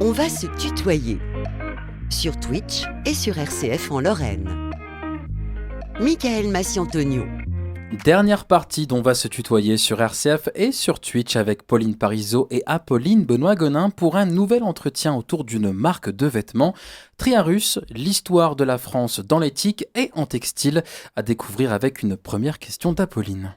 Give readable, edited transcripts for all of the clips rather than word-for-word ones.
On va se tutoyer sur Twitch et sur RCF en Lorraine. Michael Massi-Antonio. Dernière partie d'On va se tutoyer sur RCF et sur Twitch avec Pauline Parisot et Apolline Benoît-Gonin pour un nouvel entretien autour d'une marque de vêtements, Triarus, l'histoire de la France dans l'éthique et en textile, à découvrir avec une première question d'Apolline.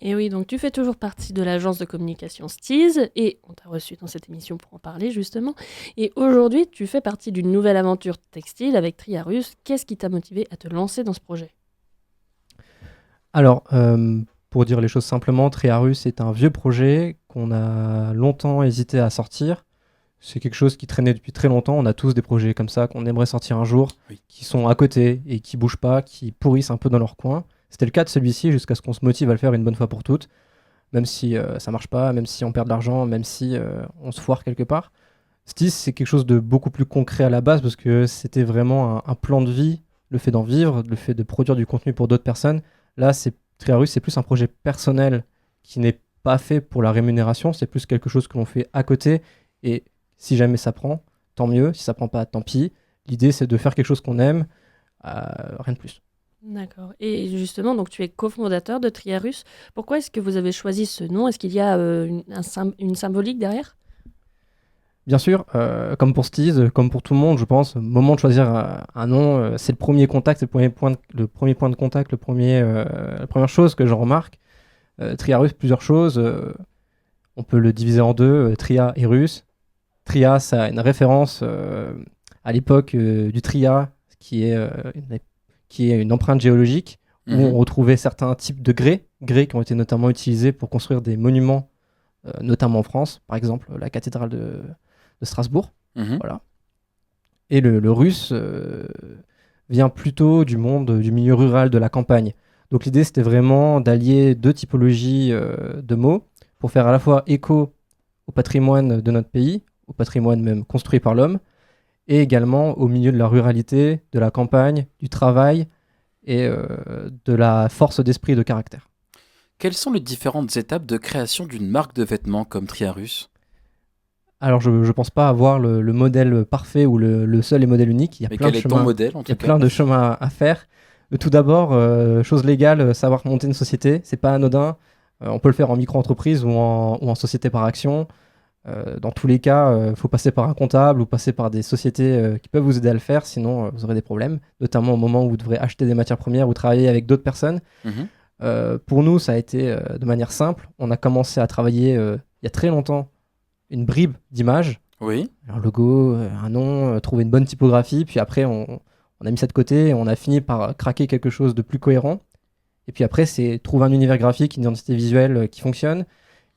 Et oui, donc tu fais toujours partie de l'agence de communication Steez et on t'a reçu dans cette émission pour en parler justement. Et aujourd'hui, tu fais partie d'une nouvelle aventure textile avec Triarus. Qu'est-ce qui t'a motivé à te lancer dans ce projet ? Alors, pour dire les choses simplement, Triarus est un vieux projet qu'on a longtemps hésité à sortir. C'est quelque chose qui traînait depuis très longtemps. On a tous des projets comme ça qu'on aimerait sortir un jour, qui sont à côté et qui bougent pas, qui pourrissent un peu dans leur coin. C'était le cas de celui-ci jusqu'à ce qu'on se motive à le faire une bonne fois pour toutes, même si ça marche pas, même si on perd de l'argent, même si on se foire quelque part. Steez, c'est quelque chose de beaucoup plus concret à la base parce que c'était vraiment un plan de vie, le fait d'en vivre, le fait de produire du contenu pour d'autres personnes. Là, Triarus, c'est plus un projet personnel qui n'est pas fait pour la rémunération, c'est plus quelque chose que l'on fait à côté et si jamais ça prend, tant mieux, si ça prend pas, tant pis. L'idée, c'est de faire quelque chose qu'on aime, rien de plus. D'accord. Et justement, donc tu es cofondateur de Triarus. Pourquoi est-ce que vous avez choisi ce nom ? Est-ce qu'il y a une symbolique derrière ? Bien sûr, comme pour Steez, comme pour tout le monde, je pense, au moment de choisir un nom, c'est le premier contact, c'est le premier point de contact, la première chose que je remarque. Triarus, plusieurs choses. On peut le diviser en deux, Tria et Rus. Tria, ça a une référence à l'époque du Tria, qui est une empreinte géologique où on retrouvait certains types de grès qui ont été notamment utilisés pour construire des monuments, notamment en France, par exemple la cathédrale de Strasbourg. Voilà. Et le russe vient plutôt du monde, du milieu rural, de la campagne. Donc l'idée, c'était vraiment d'allier deux typologies de mots pour faire à la fois écho au patrimoine de notre pays, au patrimoine même construit par l'homme, et également au milieu de la ruralité, de la campagne, du travail et de la force d'esprit et de caractère. Quelles sont les différentes étapes de création d'une marque de vêtements comme Triarus ? Alors, je ne pense pas avoir le modèle parfait ou le seul et modèle unique. Il y a Mais plein quel de est chemins, ton modèle en il y a tout cas ? plein de chemins à faire. Tout d'abord, chose légale, savoir monter une société, c'est pas anodin. On peut le faire en micro-entreprise ou en société par action. Dans tous les cas, il faut passer par un comptable ou passer par des sociétés qui peuvent vous aider à le faire, sinon vous aurez des problèmes, notamment au moment où vous devrez acheter des matières premières ou travailler avec d'autres personnes. Pour nous, ça a été de manière simple. On a commencé à travailler il y a très longtemps une bribe d'image, un logo, un nom, trouver une bonne typographie, puis après on a mis ça de côté et on a fini par craquer quelque chose de plus cohérent. Et puis après, c'est trouver un univers graphique, une identité visuelle qui fonctionne,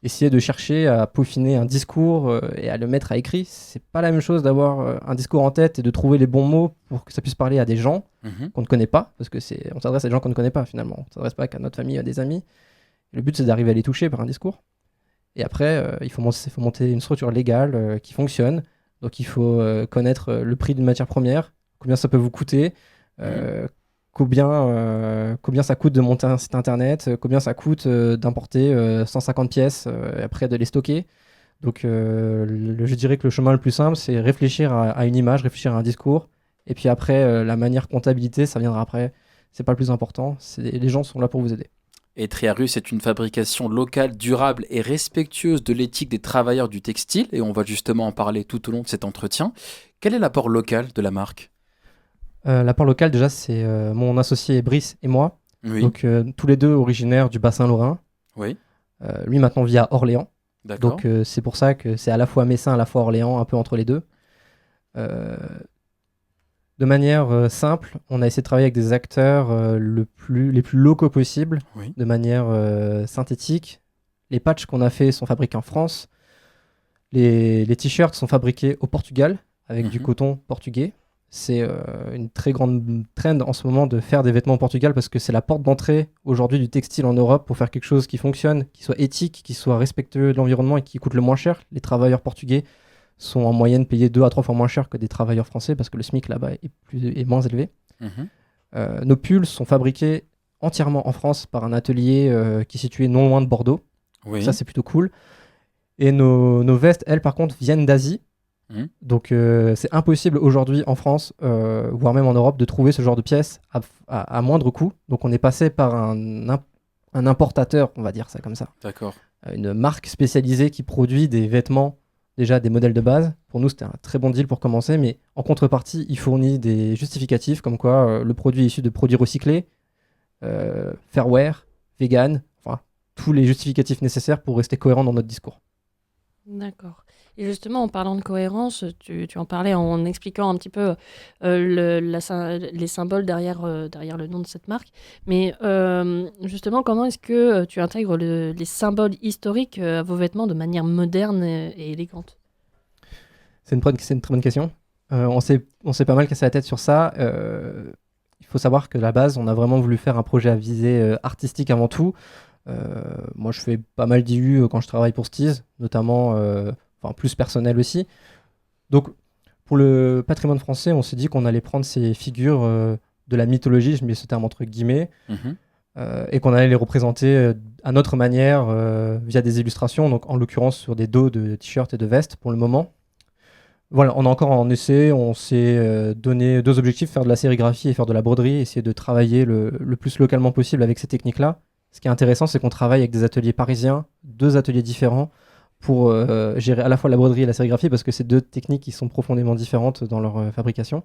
essayer de chercher à peaufiner un discours et à le mettre à écrit. C'est pas la même chose d'avoir un discours en tête et de trouver les bons mots pour que ça puisse parler à des gens qu'on ne connaît pas, parce que on s'adresse à des gens qu'on ne connaît pas finalement. On ne s'adresse pas qu'à notre famille, à des amis. Et le but, c'est d'arriver à les toucher par un discours. Et après, il faut monter une structure légale qui fonctionne. Donc il faut connaître le prix d'une matière première, combien ça peut vous coûter, combien ça coûte de monter un site internet, combien ça coûte d'importer 150 pièces et après de les stocker. Donc je dirais que le chemin le plus simple, c'est réfléchir à une image, réfléchir à un discours. Et puis après, la manière comptabilité, ça viendra après. C'est pas le plus important. Les gens sont là pour vous aider. Et Triarus est une fabrication locale, durable et respectueuse de l'éthique des travailleurs du textile, et on va justement en parler tout au long de cet entretien. Quel est l'apport local de la marque ? L'apport local, déjà, c'est mon associé Brice et moi. Donc tous les deux originaires du bassin lorrain. Lui maintenant vit à Orléans. D'accord. Donc c'est pour ça que c'est à la fois Messin, à la fois Orléans, un peu entre les deux. De manière simple, on a essayé de travailler avec des acteurs les plus locaux possibles, de manière synthétique. Les patchs qu'on a fait sont fabriqués en France. Les t-shirts sont fabriqués au Portugal, avec du coton portugais. C'est une très grande trend en ce moment de faire des vêtements au Portugal parce que c'est la porte d'entrée aujourd'hui du textile en Europe pour faire quelque chose qui fonctionne, qui soit éthique, qui soit respectueux de l'environnement et qui coûte le moins cher. Les travailleurs portugais sont en moyenne payés 2 à 3 fois moins cher que des travailleurs français parce que le SMIC là-bas est moins élevé. Nos pulls sont fabriqués entièrement en France par un atelier qui est situé non loin de Bordeaux. Ça, c'est plutôt cool. Et nos vestes, elles, par contre, viennent d'Asie. Mhm. Donc c'est impossible aujourd'hui en France, voire même en Europe, de trouver ce genre de pièces à moindre coût. Donc on est passé par un importateur, on va dire ça comme ça. D'accord. Une marque spécialisée qui produit des vêtements, déjà des modèles de base. Pour nous, c'était un très bon deal pour commencer, mais en contrepartie, il fournit des justificatifs comme quoi le produit est issu de produits recyclés, fair wear, vegan, enfin, tous les justificatifs nécessaires pour rester cohérent dans notre discours. D'accord. Et justement, en parlant de cohérence, tu en parlais en expliquant un petit peu les symboles derrière le nom de cette marque. Mais justement, comment est-ce que tu intègres les symboles historiques à vos vêtements de manière moderne et élégante? C'est une très bonne question. On s'est pas mal cassé la tête sur ça. Il faut savoir que à la base, on a vraiment voulu faire un projet à visée artistique avant tout. Moi, je fais pas mal d'IU quand je travaille pour Steez, notamment, plus personnel aussi. Donc, pour le patrimoine français, on s'est dit qu'on allait prendre ces figures de la mythologie, je mets ce terme entre guillemets, Mhm. et qu'on allait les représenter à notre manière via des illustrations, donc en l'occurrence sur des dos de t-shirts et de vestes pour le moment. Voilà, on est encore en essai, on s'est donné 2 objectifs, faire de la sérigraphie et faire de la broderie, essayer de travailler le plus localement possible avec ces techniques-là. Ce qui est intéressant, c'est qu'on travaille avec des ateliers parisiens, 2 ateliers différents, pour gérer à la fois la broderie et la sérigraphie, parce que c'est 2 techniques qui sont profondément différentes dans leur fabrication.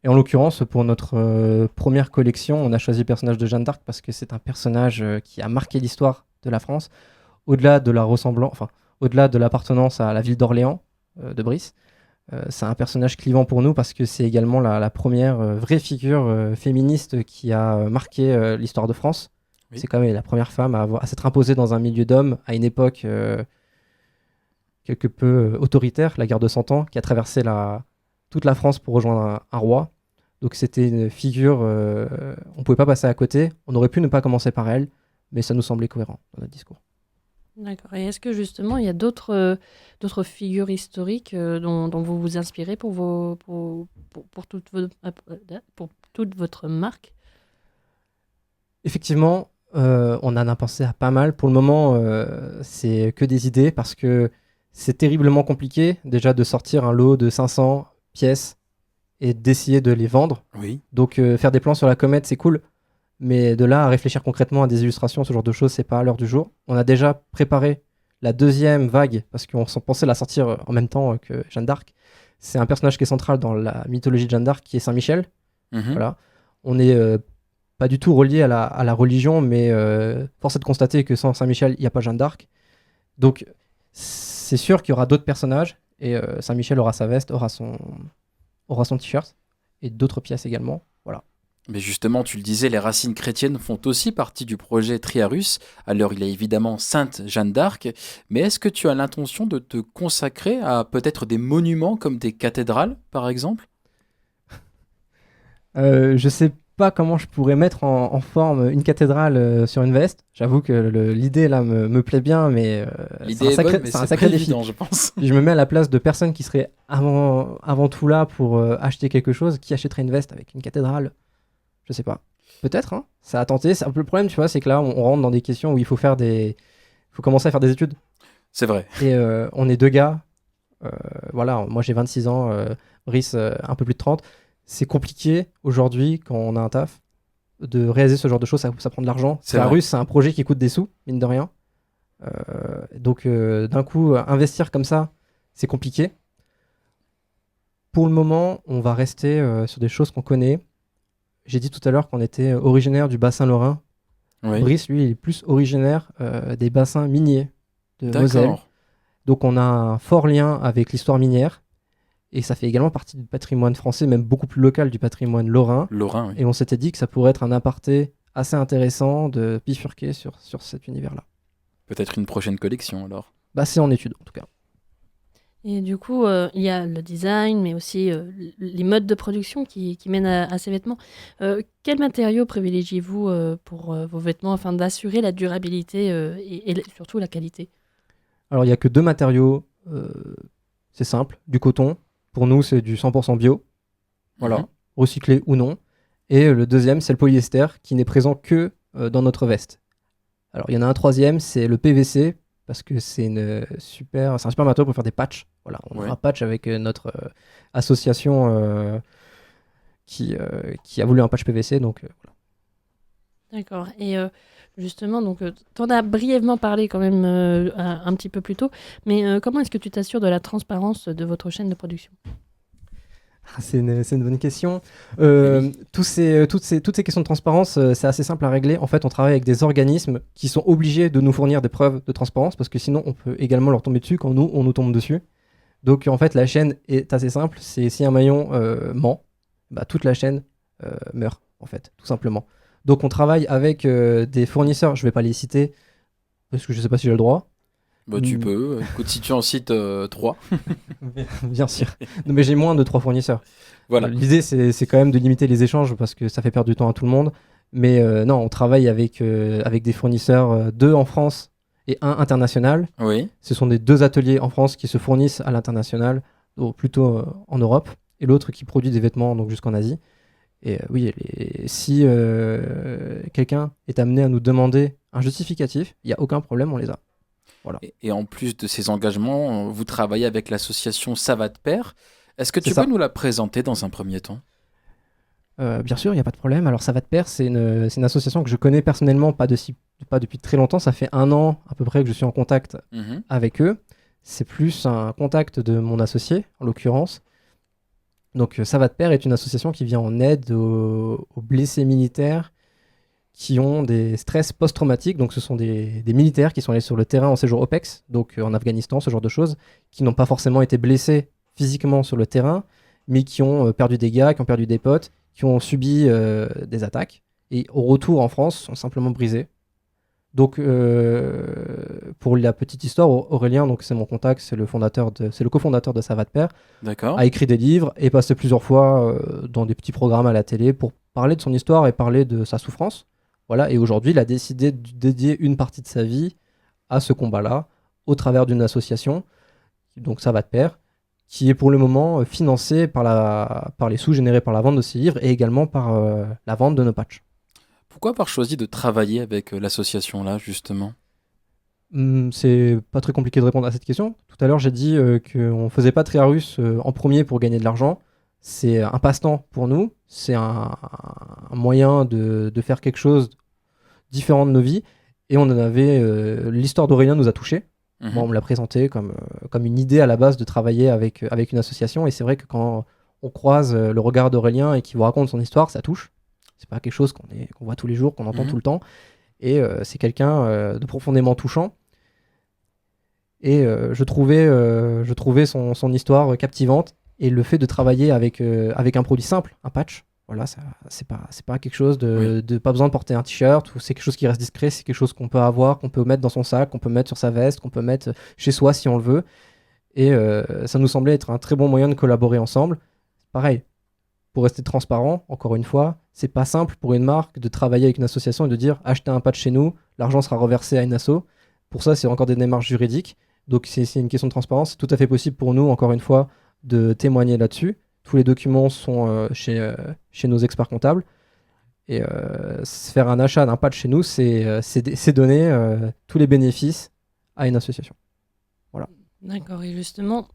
Et en l'occurrence, pour notre première collection, on a choisi le personnage de Jeanne d'Arc parce que c'est un personnage qui a marqué l'histoire de la France, au-delà de au-delà de l'appartenance à la ville d'Orléans, de Brice. C'est un personnage clivant pour nous parce que c'est également la première vraie figure féministe qui a marqué l'histoire de France. Oui. C'est quand même la première femme à s'être imposée dans un milieu d'hommes à une époque quelque peu autoritaire, la guerre de 100 ans, qui a traversé toute la France pour rejoindre un roi. Donc c'était une figure, on ne pouvait pas passer à côté. On aurait pu ne pas commencer par elle, mais ça nous semblait cohérent dans notre discours. D'accord. Et est-ce que justement, il y a d'autres figures historiques dont vous vous inspirez pour toute votre marque? Effectivement, on en a pensé à pas mal. Pour le moment, c'est que des idées parce que c'est terriblement compliqué déjà de sortir un lot de 500 pièces et d'essayer de les vendre. Oui. Donc faire des plans sur la comète, c'est cool. Mais de là à réfléchir concrètement à des illustrations, ce genre de choses, c'est pas à l'heure du jour. On a déjà préparé la 2e vague parce qu'on pensait la sortir en même temps que Jeanne d'Arc. C'est un personnage qui est central dans la mythologie de Jeanne d'Arc qui est Saint-Michel. Mhm. Voilà. On n'est pas du tout relié à la religion, mais force est de constater que sans Saint-Michel, il n'y a pas Jeanne d'Arc. Donc c'est sûr qu'il y aura d'autres personnages et Saint-Michel aura sa veste, aura son t-shirt et d'autres pièces également. Voilà. Mais justement, tu le disais, les racines chrétiennes font aussi partie du projet Triarus. Alors, il y a évidemment Sainte Jeanne d'Arc, mais est-ce que tu as l'intention de te consacrer à peut-être des monuments comme des cathédrales, par exemple? Je sais pas comment je pourrais mettre en forme une cathédrale sur une veste. J'avoue que l'idée là me plaît bien, mais L'idée est bonne, mais c'est un c'est sacré pas défi. évident, je pense. Je me mets à la place de personnes qui seraient avant tout là pour acheter quelque chose. Qui achèterait une veste avec une cathédrale? Je sais pas. Peut-être, hein. Ça a tenté. C'est un peu le problème, tu vois, c'est que là, on rentre dans des questions où il faut commencer à faire des études. C'est vrai. Et on est 2 gars. Voilà, moi j'ai 26 ans, Brice un peu plus de 30. C'est compliqué aujourd'hui, quand on a un taf, de réaliser ce genre de choses. Ça prend de l'argent. C'est La vrai. Russe, c'est un projet qui coûte des sous, mine de rien. Donc d'un coup, investir comme ça, c'est compliqué. Pour le moment, on va rester sur des choses qu'on connaît. J'ai dit tout à l'heure qu'on était originaire du bassin lorrain. Oui. Brice, lui, il est plus originaire des bassins miniers de Moselle. D'accord. Donc on a un fort lien avec l'histoire minière. Et ça fait également partie du patrimoine français, même beaucoup plus local du patrimoine lorrain. Lorrain, oui. Et on s'était dit que ça pourrait être un aparté assez intéressant de bifurquer sur cet univers-là. Peut-être une prochaine collection, alors. Bah, c'est en étude, en tout cas. Et du coup, il y a le design, mais aussi les modes de production qui mènent à ces vêtements. Quels matériaux privilégiez-vous pour vos vêtements afin d'assurer la durabilité et surtout la qualité? Alors, il n'y a que 2 matériaux. C'est simple, du coton. Pour nous, c'est du 100% bio. Voilà, Mhm. recyclé ou non. Et le deuxième, c'est le polyester, qui n'est présent que dans notre veste. Alors, il y en a un troisième, c'est le PVC, parce que c'est un super matériau pour faire des patchs. Voilà, on Ouais. a un patch avec notre association qui a voulu un patch PVC, donc voilà. D'accord. Et justement, donc, tu en as brièvement parlé quand même un petit peu plus tôt, mais comment est-ce que tu t'assures de la transparence de votre chaîne de production? C'est une bonne question. Oui. Toutes ces questions de transparence, c'est assez simple à régler. En fait, on travaille avec des organismes qui sont obligés de nous fournir des preuves de transparence parce que sinon, on peut également leur tomber dessus quand nous, on nous tombe dessus. Donc, en fait, la chaîne est assez simple. C'est si un maillon ment, bah, toute la chaîne meurt, en fait, tout simplement. Donc, on travaille avec des fournisseurs. Je vais pas les citer parce que je sais pas si j'ai le droit. Bah, tu peux. Écoute, si tu en cites 3. Bien sûr. Non, mais j'ai moins de 3 fournisseurs. Voilà. L'idée, c'est quand même de limiter les échanges parce que ça fait perdre du temps à tout le monde. Mais non, on travaille avec des fournisseurs, 2 en France et 1 international. Oui. Ce sont des 2 ateliers en France qui se fournissent à l'international, ou plutôt en Europe, et l'autre qui produit des vêtements donc jusqu'en Asie. Et oui, si quelqu'un est amené à nous demander un justificatif, il n'y a aucun problème, on les a. Voilà. Et en plus de ces engagements, vous travaillez avec l'association Ça va de pair. Est-ce que tu C'est ça. peux nous la présenter dans un premier temps? Bien sûr, il n'y a pas de problème. Alors, Ça va de pair, c'est une association que je connais personnellement, pas depuis très longtemps. Ça fait 1 an à peu près que je suis en contact Mhm. avec eux. C'est plus un contact de mon associé, en l'occurrence. Donc, Ça va de pair est une association qui vient en aide aux blessés militaires qui ont des stress post-traumatiques. Donc, ce sont des militaires qui sont allés sur le terrain en séjour OPEX, donc en Afghanistan, ce genre de choses, qui n'ont pas forcément été blessés physiquement sur le terrain, mais qui ont perdu des gars, qui ont perdu des potes, qui ont subi des attaques, et au retour en France, sont simplement brisés. Donc, pour la petite histoire, Aurélien, donc c'est mon contact, c'est le cofondateur de Ça va de pair, D'accord. a écrit des livres et passé plusieurs fois dans des petits programmes à la télé pour parler de son histoire et parler de sa souffrance. Voilà, et aujourd'hui, il a décidé de dédier une partie de sa vie à ce combat-là, au travers d'une association, donc Ça va de pair, qui est pour le moment financée par les sous générés par la vente de ses livres et également par la vente de nos patchs. Pourquoi avoir choisi de travailler avec l'association-là, justement? C'est pas très compliqué de répondre à cette question. Tout à l'heure, j'ai dit qu'on faisait pas Triarus en premier pour gagner de l'argent. C'est un passe-temps pour nous. C'est un moyen de faire quelque chose différent de nos vies. Et on en avait. L'histoire d'Aurélien nous a touchés. Mhm. Moi, on me l'a présenté comme une idée à la base de travailler avec une association. Et c'est vrai que quand on croise le regard d'Aurélien et qu'il vous raconte son histoire, ça touche. C'est pas quelque chose qu'on voit tous les jours, qu'on entend Mhm. tout le temps. Et c'est quelqu'un de profondément touchant. Et je trouvais son histoire captivante. Et le fait de travailler avec un produit simple, un patch, voilà, c'est pas quelque chose de pas besoin de porter un t-shirt, ou c'est quelque chose qui reste discret, c'est quelque chose qu'on peut avoir, qu'on peut mettre dans son sac, qu'on peut mettre sur sa veste, qu'on peut mettre chez soi si on le veut. Et ça nous semblait être un très bon moyen de collaborer ensemble. Pareil, pour rester transparent, encore une fois, c'est pas simple pour une marque de travailler avec une association et de dire achetez un patch chez nous, l'argent sera reversé à une asso. Pour ça, c'est encore des démarches juridiques. Donc c'est une question de transparence. C'est tout à fait possible pour nous, encore une fois, de témoigner là-dessus. Tous les documents sont chez nos experts comptables. Et faire un achat d'un patch chez nous, c'est donner tous les bénéfices à une association. D'accord. Et justement,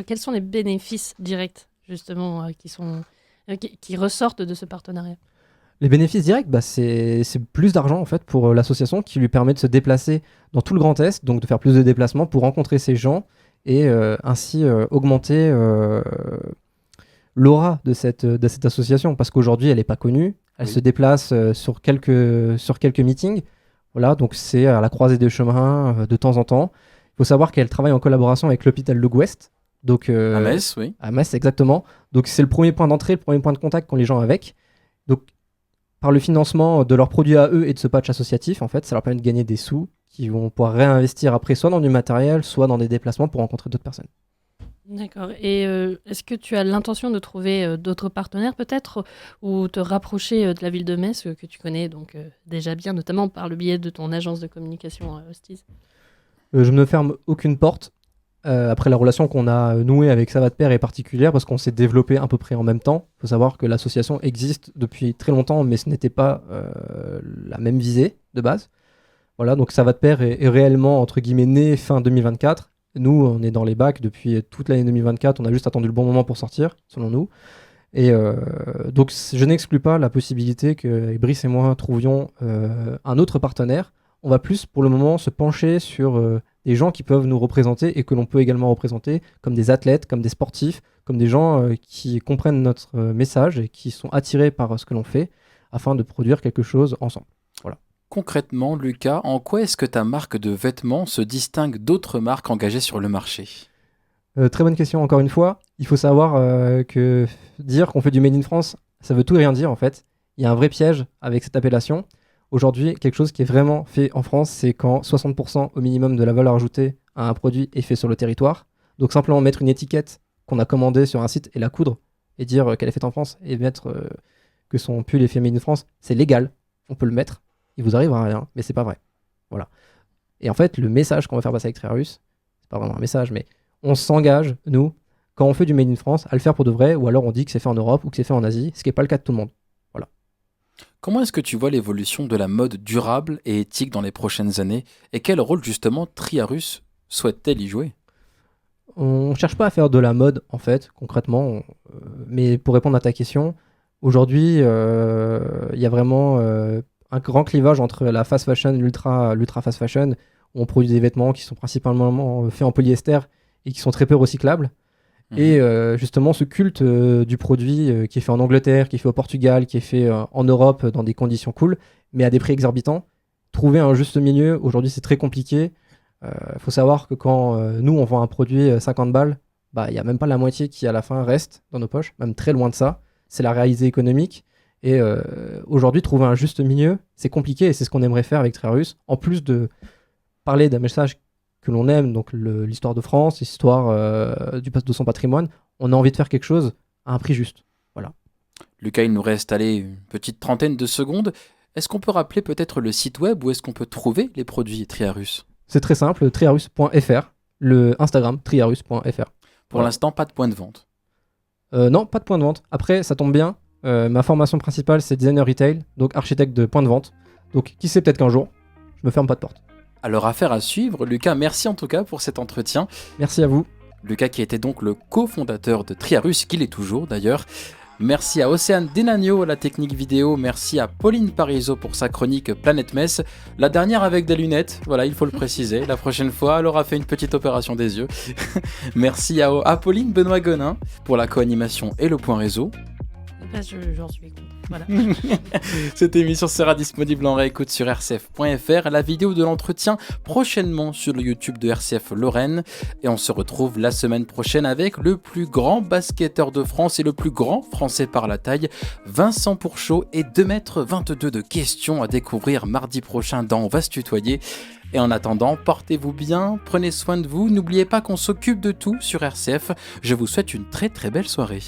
quels sont les bénéfices directs, justement, qui ressortent de ce partenariat? Les bénéfices directs, bah, c'est plus d'argent en fait pour l'association qui lui permet de se déplacer dans tout le Grand Est, donc de faire plus de déplacements pour rencontrer ces gens et ainsi augmenter l'aura de cette association parce qu'aujourd'hui elle n'est pas connue, elle Oui. se déplace sur quelques meetings, voilà, donc c'est à la croisée des chemins de temps en temps. Il faut savoir qu'elle travaille en collaboration avec l'hôpital Le Gouest, donc À Metz, oui. à Metz exactement, donc c'est le premier point d'entrée, le premier point de contact qu'ont les gens avec. Donc par le financement de leurs produits à eux et de ce patch associatif, en fait, ça leur permet de gagner des sous qu'ils vont pouvoir réinvestir après, soit dans du matériel, soit dans des déplacements pour rencontrer d'autres personnes. D'accord. Et est-ce que tu as l'intention de trouver d'autres partenaires peut-être ou te rapprocher de la ville de Metz que tu connais donc déjà bien, notamment par le biais de ton agence de communication Hostiz? Je ne me ferme aucune porte. Après, la relation qu'on a nouée avec Ça va de pair est particulière parce qu'on s'est développé à peu près en même temps. Il faut savoir que l'association existe depuis très longtemps, mais ce n'était pas la même visée de base. Voilà, donc Ça va de pair est réellement, entre guillemets, né fin 2024. Nous, on est dans les bacs depuis toute l'année 2024, on a juste attendu le bon moment pour sortir, selon nous. Et donc, je n'exclus pas la possibilité que Brice et moi trouvions un autre partenaire. On va plus, pour le moment, se pencher sur des gens qui peuvent nous représenter et que l'on peut également représenter comme des athlètes, comme des sportifs, comme des gens qui comprennent notre message et qui sont attirés par ce que l'on fait afin de produire quelque chose ensemble. Concrètement, Lucas, en quoi est-ce que ta marque de vêtements se distingue d'autres marques engagées sur le marché ? Très bonne question, encore une fois. Il faut savoir que dire qu'on fait du Made in France, ça veut tout et rien dire en fait. Il y a un vrai piège avec cette appellation. Aujourd'hui, quelque chose qui est vraiment fait en France, c'est quand 60% au minimum de la valeur ajoutée à un produit est fait sur le territoire. Donc simplement mettre une étiquette qu'on a commandée sur un site et la coudre et dire qu'elle est faite en France et mettre que son pull est fait Made in France, c'est légal. On peut le mettre. Il vous arrivera rien, mais c'est pas vrai. Voilà. Et en fait, le message qu'on va faire passer avec Triarus, c'est pas vraiment un message, mais on s'engage, nous, quand on fait du Made in France, à le faire pour de vrai, ou alors on dit que c'est fait en Europe ou que c'est fait en Asie, ce qui n'est pas le cas de tout le monde. Voilà. Comment est-ce que tu vois l'évolution de la mode durable et éthique dans les prochaines années ? Et quel rôle justement Triarus souhaite-t-elle y jouer ? On ne cherche pas à faire de la mode, en fait, concrètement, mais pour répondre à ta question, aujourd'hui, il y a vraiment un grand clivage entre la fast fashion et l'ultra fast fashion, où on produit des vêtements qui sont principalement faits en polyester et qui sont très peu recyclables. Et justement, ce culte du produit qui est fait en Angleterre, qui est fait au Portugal, qui est fait en Europe dans des conditions cool, mais à des prix exorbitants, trouver un juste milieu, aujourd'hui, c'est très compliqué. Faut savoir que quand nous, on vend un produit 50 balles, il n'y a même pas la moitié qui, à la fin, reste dans nos poches, même très loin de ça. C'est la réalité économique. Et aujourd'hui, trouver un juste milieu, c'est compliqué et c'est ce qu'on aimerait faire avec Triarus. En plus de parler d'un message que l'on aime, donc l'histoire de France, l'histoire de son patrimoine, on a envie de faire quelque chose à un prix juste. Voilà. Lucas, il nous reste une petite trentaine de secondes. Est-ce qu'on peut rappeler peut-être le site web où est-ce qu'on peut trouver les produits Triarus ? C'est très simple, triarus.fr, le Instagram triarus.fr. Pour l'instant, pas de point de vente. Non, pas de point de vente. Après, ça tombe bien. Ma formation principale, c'est designer retail, donc architecte de point de vente. Donc, qui sait, peut-être qu'un jour, je me ferme pas de porte. Alors, affaire à suivre. Lucas, merci en tout cas pour cet entretien. Merci à vous. Lucas qui était donc le cofondateur de Triarus, qu'il est toujours d'ailleurs. Merci à Océane Denagno à la technique vidéo, merci à Pauline Parisot pour sa chronique Planète Metz, la dernière avec des lunettes, voilà, il faut le préciser, la prochaine fois elle aura fait une petite opération des yeux. Merci à Pauline Benoît-Gonin pour la co-animation et le point réseau. J'en suis content. Voilà. Cette émission sera disponible en réécoute sur rcf.fr, la vidéo de l'entretien prochainement sur le YouTube de RCF Lorraine. Et on se retrouve la semaine prochaine avec le plus grand basketteur de France et le plus grand français par la taille, Vincent Pourchaud, et 2,22 m de questions à découvrir mardi prochain dans On va se tutoyer. Et en attendant, portez-vous bien, prenez soin de vous, n'oubliez pas qu'on s'occupe de tout sur RCF. Je vous souhaite une très très belle soirée.